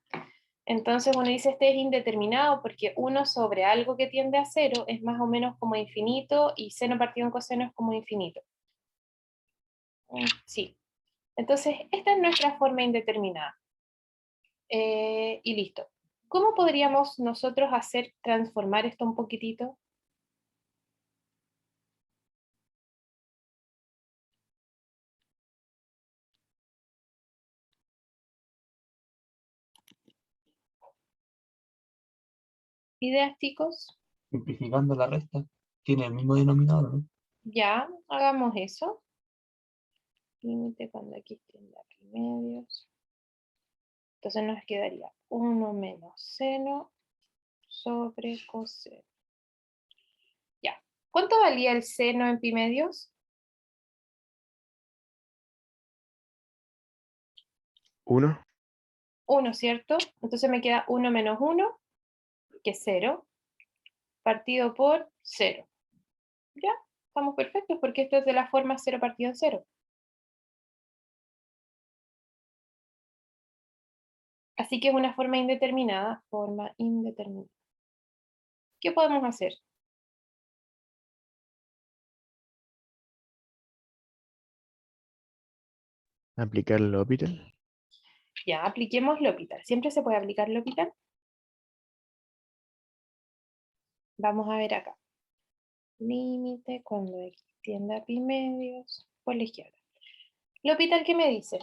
Entonces uno dice este es indeterminado porque 1 sobre algo que tiende a 0 es más o menos como infinito y seno partido en coseno es como infinito. Sí. Entonces esta es nuestra forma indeterminada. Y listo. ¿Cómo podríamos nosotros transformar esto un poquitito? ¿Ideas, chicos? Simplificando la resta, tiene el mismo denominador, ¿no? Ya, hagamos eso. Límite cuando x tiende a pi medios. Entonces nos quedaría 1 menos seno sobre coseno. Ya. ¿Cuánto valía el seno en pi medios? 1. 1, ¿cierto? Entonces me queda 1 menos 1, que es 0, partido por 0. Ya, estamos perfectos porque esto es de la forma 0 partido en 0. Así que es una forma indeterminada, forma indeterminada. ¿Qué podemos hacer? Aplicar el L'Hopital. Ya, apliquemos L'Hopital. Siempre se puede aplicar L'Hopital. Vamos a ver acá. Límite cuando x tiende a pi medios por la izquierda. L'Hopital, ¿qué me dice?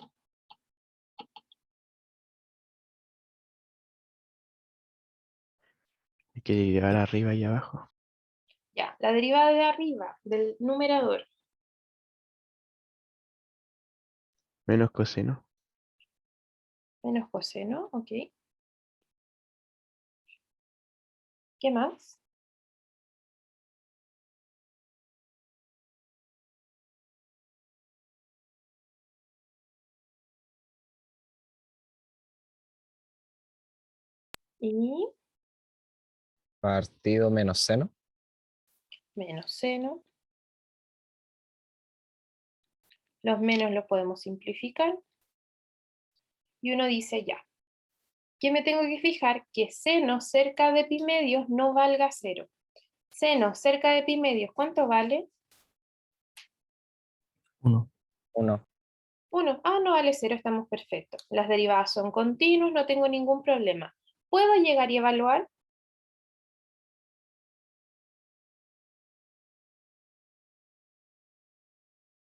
Hay que llevar arriba y abajo. Ya, la derivada de arriba del numerador. Menos coseno. Menos coseno, ok. ¿Qué más? Y Partido menos seno. menos seno. Los menos los podemos simplificar. Y uno dice ya. ¿Qué me tengo que fijar? Que seno cerca de pi medios no valga 0. Seno cerca de pi medios, ¿cuánto vale? 1. 1. 1. Ah, no vale 0, estamos perfectos. Las derivadas son continuas, no tengo ningún problema. ¿Puedo llegar y evaluar?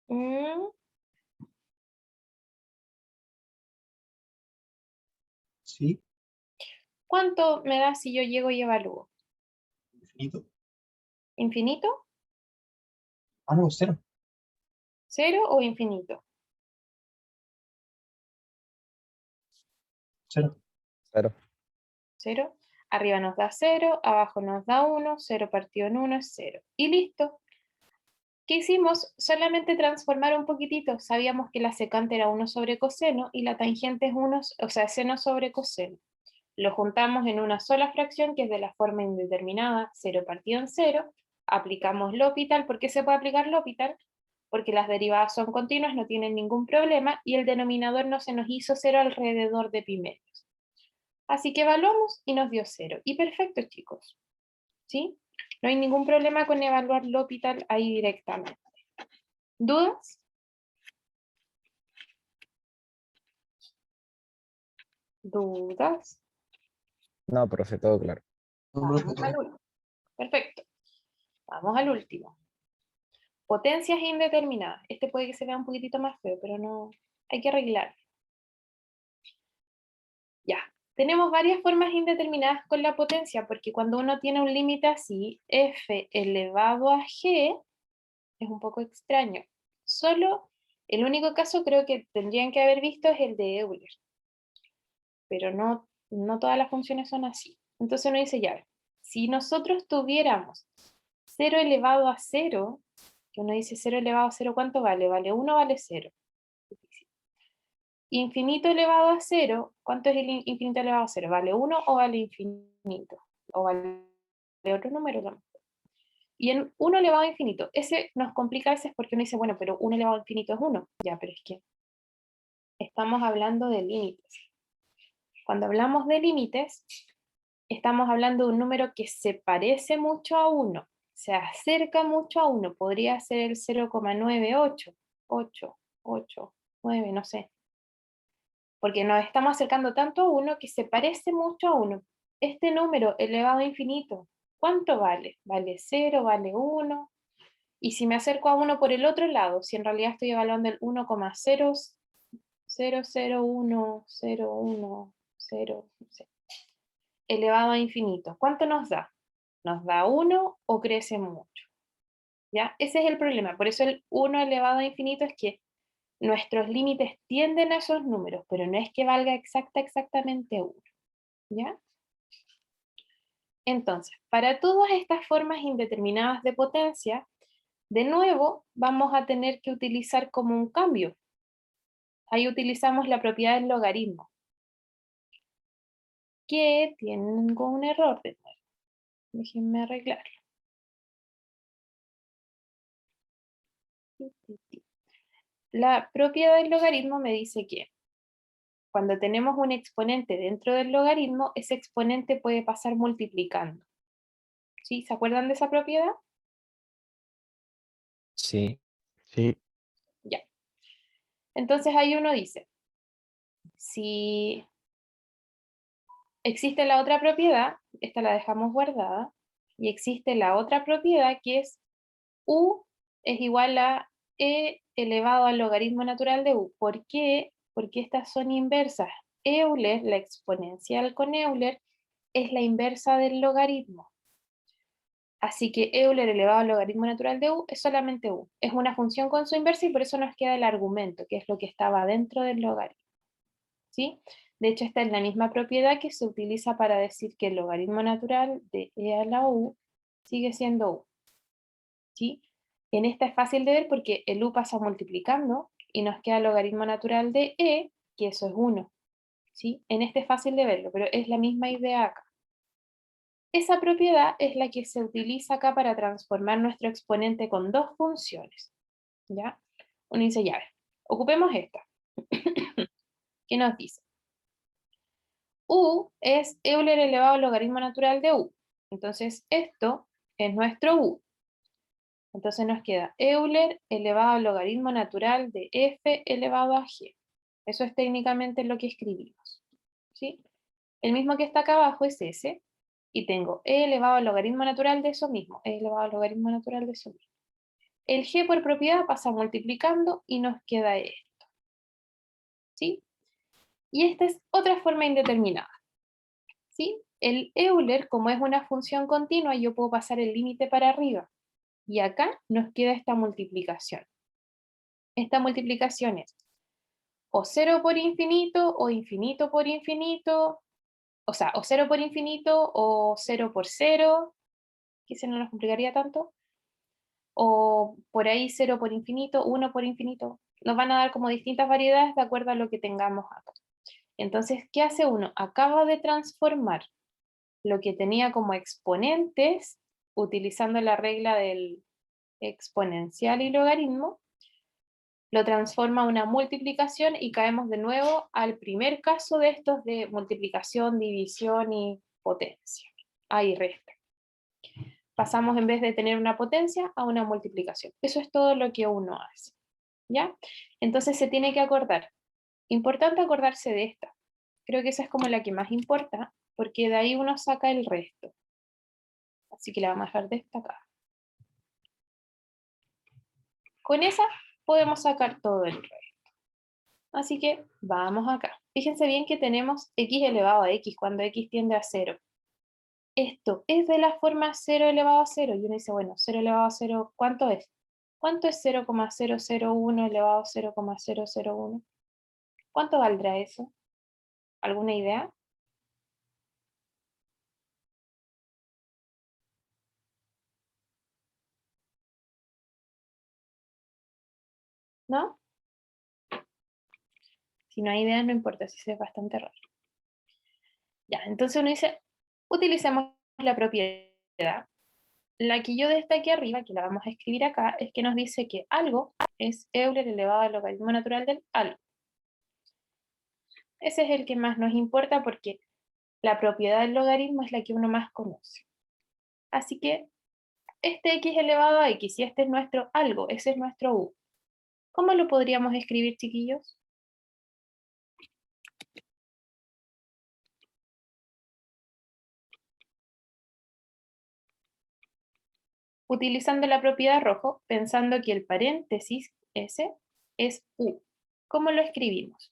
Mm, Sí, ¿Cuánto me da si yo llego y evalúo? infinito. ¿Infinito? Ah, no, 0. ¿0 o infinito? 0. 0. 0. Arriba nos da 0, abajo nos da 1, 0 partido en 1 es 0. Y listo. ¿Qué hicimos? Solamente transformar un poquitito. Sabíamos que la secante era 1 sobre coseno y la tangente es 1, o sea, seno sobre coseno. Lo juntamos en una sola fracción que es de la forma indeterminada, 0 partido en 0. Aplicamos L'Hopital. ¿Por qué se puede aplicar L'Hopital? Porque las derivadas son continuas, no tienen ningún problema y el denominador no se nos hizo 0 alrededor de pi medios. Así que evaluamos y nos dio 0. Y perfecto, chicos. ¿Sí? No hay ningún problema con evaluar L'Hopital ahí directamente. ¿Dudas? ¿Dudas? No, profe, todo claro. Vamos al último. Perfecto. Vamos al último. Potencias indeterminadas. Este puede que se vea un poquitito más feo, pero no, hay que arreglar. Ya. Tenemos varias formas indeterminadas con la potencia, porque cuando uno tiene un límite así, f elevado a g, es un poco extraño. Solo, el único caso creo que tendrían que haber visto es el de Euler. Pero no todas las funciones son así. Entonces uno dice, ya, si nosotros tuviéramos 0 elevado a 0, que uno dice 0 elevado a 0, ¿cuánto vale? ¿Vale 1 o vale 0? Infinito elevado a 0, ¿cuánto es el infinito elevado a 0? ¿Vale 1 o vale infinito? ¿O vale otro número? No. Y en 1 elevado a infinito, ese nos complica a veces porque uno dice, bueno, pero 1 elevado a infinito es 1. Ya, pero es que estamos hablando de límites. Cuando hablamos de límites, estamos hablando de un número que se parece mucho a 1, se acerca mucho a 1, podría ser el 0,98, 8, 8, 9, no sé. Porque nos estamos acercando tanto a 1 que se parece mucho a 1. Este número elevado a infinito, ¿cuánto vale? ¿Vale 0? ¿Vale 1? Y si me acerco a 1 por el otro lado, si en realidad estoy evaluando el 1,00010100, no sé, elevado a infinito, ¿cuánto nos da? ¿Nos da 1 o crece mucho? ¿Ya? Ese es el problema. Por eso el 1 elevado a infinito es que nuestros límites tienden a esos números, pero no es que valga exactamente 1. ¿Ya? Entonces, para todas estas formas indeterminadas de potencia, de nuevo vamos a tener que utilizar como un cambio. Ahí utilizamos la propiedad del logaritmo. Que tengo un error de nuevo. Déjenme arreglarlo. La propiedad del logaritmo me dice que cuando tenemos un exponente dentro del logaritmo, ese exponente puede pasar multiplicando. ¿Sí? ¿Se acuerdan de esa propiedad? Sí. Sí, Ya. Entonces ahí uno dice, si existe la otra propiedad, esta la dejamos guardada, y existe la otra propiedad que es u es igual a e elevado al logaritmo natural de u. ¿Por qué? Porque estas son inversas. Euler, la exponencial con Euler, es la inversa del logaritmo. Así que Euler elevado al logaritmo natural de u es solamente u. Es una función con su inversa y por eso nos queda el argumento, que es lo que estaba dentro del logaritmo. ¿Sí? De hecho, esta es la misma propiedad que se utiliza para decir que el logaritmo natural de e a la u sigue siendo u. ¿Sí? En esta es fácil de ver porque el u pasa multiplicando y nos queda el logaritmo natural de e, que eso es 1. ¿Sí? En este es fácil de verlo, pero es la misma idea acá. Esa propiedad es la que se utiliza acá para transformar nuestro exponente con dos funciones. ¿Ya? Uno dice, ya, ocupemos esta. ¿Qué nos dice? U es Euler elevado al logaritmo natural de u. Entonces esto es nuestro u. Entonces nos queda Euler elevado al logaritmo natural de f elevado a g. Eso es técnicamente lo que escribimos. ¿Sí? El mismo que está acá abajo es ese. Y tengo e elevado al logaritmo natural de eso mismo. E elevado al logaritmo natural de eso mismo. El g por propiedad pasa multiplicando y nos queda esto. ¿Sí? Y esta es otra forma indeterminada. ¿Sí? El Euler, como es una función continua, yo puedo pasar el límite para arriba. Y acá nos queda esta multiplicación. Esta multiplicación es o 0 por infinito, o infinito por infinito, o sea, o 0 por infinito, o 0 por 0, que se no nos complicaría tanto, o por ahí 0 por infinito, 1 por infinito. Nos van a dar como distintas variedades de acuerdo a lo que tengamos acá. Entonces, ¿qué hace uno? Acaba de transformar lo que tenía como exponentes, utilizando la regla del exponencial y logaritmo, lo transforma a una multiplicación y caemos de nuevo al primer caso de estos de multiplicación, división y potencia. Ahí resta. Pasamos en vez de tener una potencia a una multiplicación. Eso es todo lo que uno hace. ¿Ya? Entonces se tiene que acordar. Importante acordarse de esta. Creo que esa es como la que más importa, porque de ahí uno saca el resto. Así que la vamos a dejar destacada. Con esa podemos sacar todo el resto. Así que vamos acá. Fíjense bien que tenemos x elevado a x cuando x tiende a 0. Esto es de la forma 0 elevado a 0. Y uno dice, bueno, 0 elevado a 0, ¿cuánto es? ¿Cuánto es 0,001 elevado a 0,001? ¿Cuánto valdrá eso? ¿Alguna idea? ¿No? Si no hay idea, no importa, si es bastante raro. Ya, entonces uno dice, utilicemos la propiedad. La que yo destaqué arriba, que la vamos a escribir acá, es que nos dice que algo es Euler elevado al logaritmo natural del algo. Ese es el que más nos importa porque la propiedad del logaritmo es la que uno más conoce. Así que este x elevado a x, y este es nuestro algo, ese es nuestro u. ¿Cómo lo podríamos escribir, chiquillos? Utilizando la propiedad rojo, pensando que el paréntesis ese es u. ¿Cómo lo escribimos?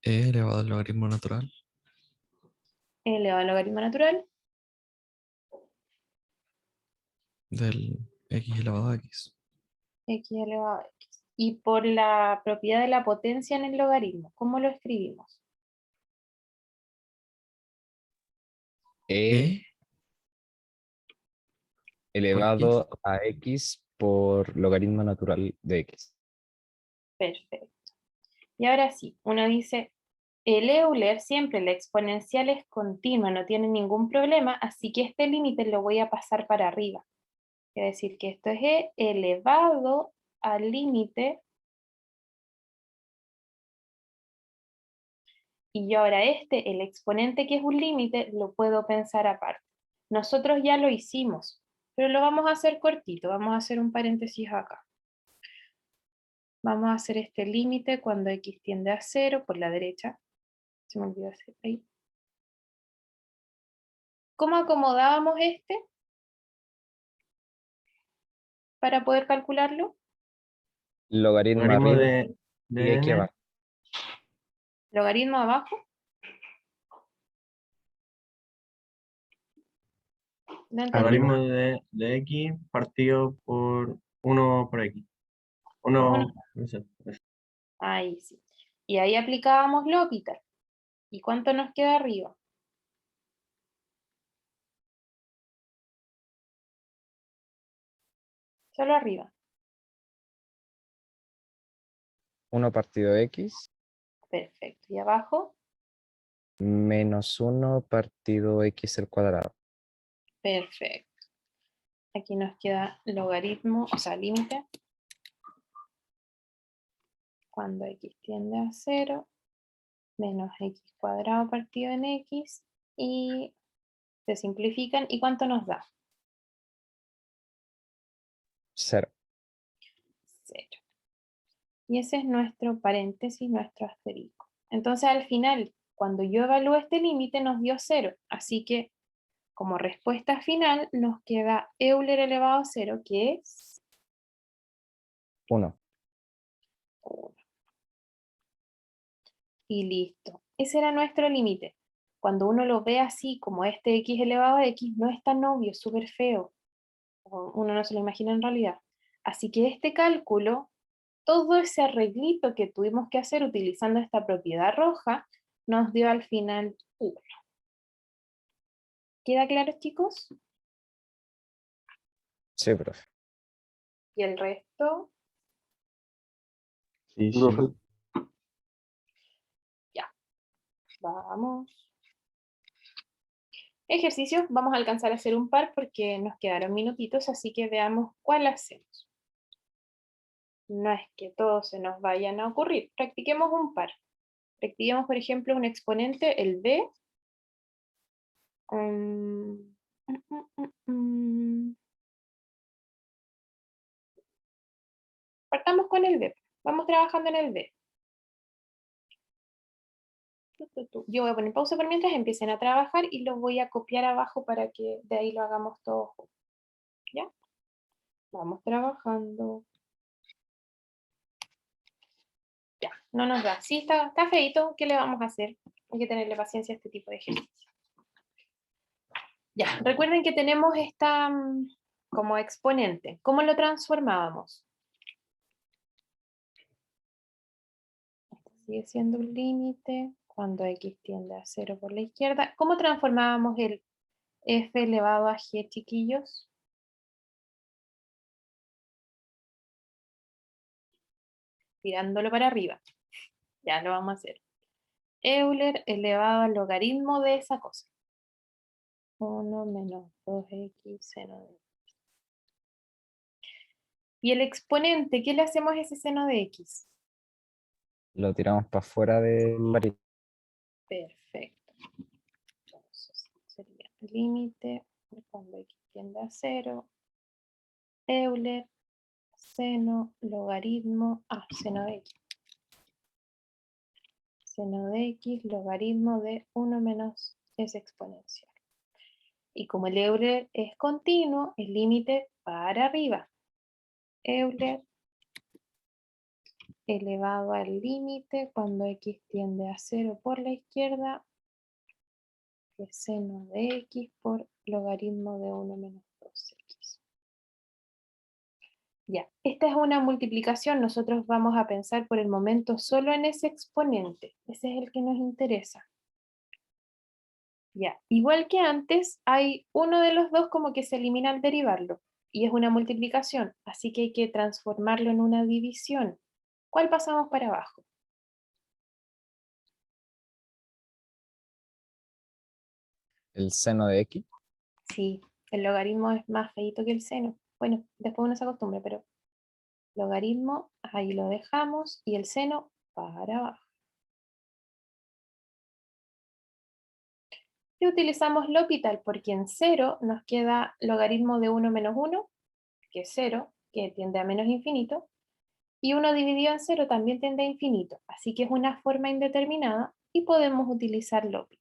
E elevado al logaritmo natural Elevado al logaritmo natural del x elevado a x. x elevado a x. Y por la propiedad de la potencia en el logaritmo, ¿cómo lo escribimos? E E elevado a x por logaritmo natural de x. Perfecto. Y ahora sí, uno dice, el Euler siempre la exponencial es continua, no tiene ningún problema, así que este límite lo voy a pasar para arriba. Quiere decir que esto es e elevado al límite. Y yo ahora el exponente que es un límite, lo puedo pensar aparte. Nosotros ya lo hicimos, pero lo vamos a hacer cortito, vamos a hacer un paréntesis acá. Vamos a hacer este límite cuando x tiende a 0 por la derecha. Se me olvidó hacer ahí. ¿Cómo acomodábamos este para poder calcularlo? Logaritmo Logaritmo arriba de y x n. abajo. Logaritmo abajo. No entendí. Logaritmo de x partido por 1 por x. Por uno. 1, no sé, eso. Ahí sí. Y ahí aplicábamos L'Hopital. ¿Y cuánto nos queda arriba? Solo arriba. 1 partido x Perfecto. ¿Y abajo? menos 1 partido x al cuadrado. Perfecto. Aquí nos queda logaritmo, o sea, límite. Cuando x tiende a 0, menos x cuadrado partido en x, y se simplifican. ¿Y cuánto nos da? 0. 0. Y ese es nuestro paréntesis, nuestro asterisco. Entonces al final, cuando yo evalúo este límite, nos dio 0. Así que como respuesta final nos queda Euler elevado a 0, que es 1. 1. Y listo. Ese era nuestro límite. Cuando uno lo ve así, como este x elevado a x, no es tan obvio, es súper feo. Uno no se lo imagina en realidad. Así que este cálculo, todo ese arreglito que tuvimos que hacer utilizando esta propiedad roja, nos dio al final 1. ¿Queda claro, chicos? Sí, profe. Y el resto, Sí, sí. Profe. vamos. Ejercicio, vamos a alcanzar a hacer un par porque nos quedaron minutitos, así que veamos cuál hacemos. No es que todos se nos vayan a ocurrir. Practiquemos un par. Practiquemos, por ejemplo, un exponente, el b. Partamos con el b. Vamos trabajando en el b. Yo voy a poner pausa por mientras empiecen a trabajar y lo voy a copiar abajo para que de ahí lo hagamos todos juntos. ¿Ya? Vamos trabajando. Ya, no nos da. Sí, está feíto. ¿Qué le vamos a hacer? Hay que tenerle paciencia a este tipo de ejercicio. Ya, recuerden que tenemos esta como exponente. ¿Cómo lo transformábamos? Esto sigue siendo un límite cuando x tiende a 0 por la izquierda. ¿Cómo transformábamos el f elevado a g, chiquillos? Tirándolo para arriba. Ya lo vamos a hacer. Euler elevado al logaritmo de esa cosa. 1 menos 2x seno de x. Y el exponente, ¿qué le hacemos a ese seno de x? Lo tiramos para afuera del logaritmo. Perfecto. Entonces sería límite cuando x tiende a 0. Euler, seno, logaritmo, seno de x. Seno de x, logaritmo de 1 menos s exponencial. Y como el Euler es continuo, el límite para arriba. Euler elevado al límite cuando x tiende a 0 por la izquierda, que es seno de x por logaritmo de 1 menos 2x. Ya, esta es una multiplicación, nosotros vamos a pensar por el momento solo en ese exponente, ese es el que nos interesa. Ya, igual que antes, hay uno de los dos como que se elimina al derivarlo, y es una multiplicación, así que hay que transformarlo en una división. ¿Cuál pasamos para abajo? El seno de x. Sí, el logaritmo es más feíto que el seno. Bueno, después uno se acostumbra, pero logaritmo, ahí lo dejamos, y el seno para abajo. Y utilizamos L'Hopital porque en 0 nos queda logaritmo de 1 menos 1, que es 0, que tiende a menos infinito, y 1 dividido en 0 también tiende a infinito, así que es una forma indeterminada y podemos utilizar L'Hopital.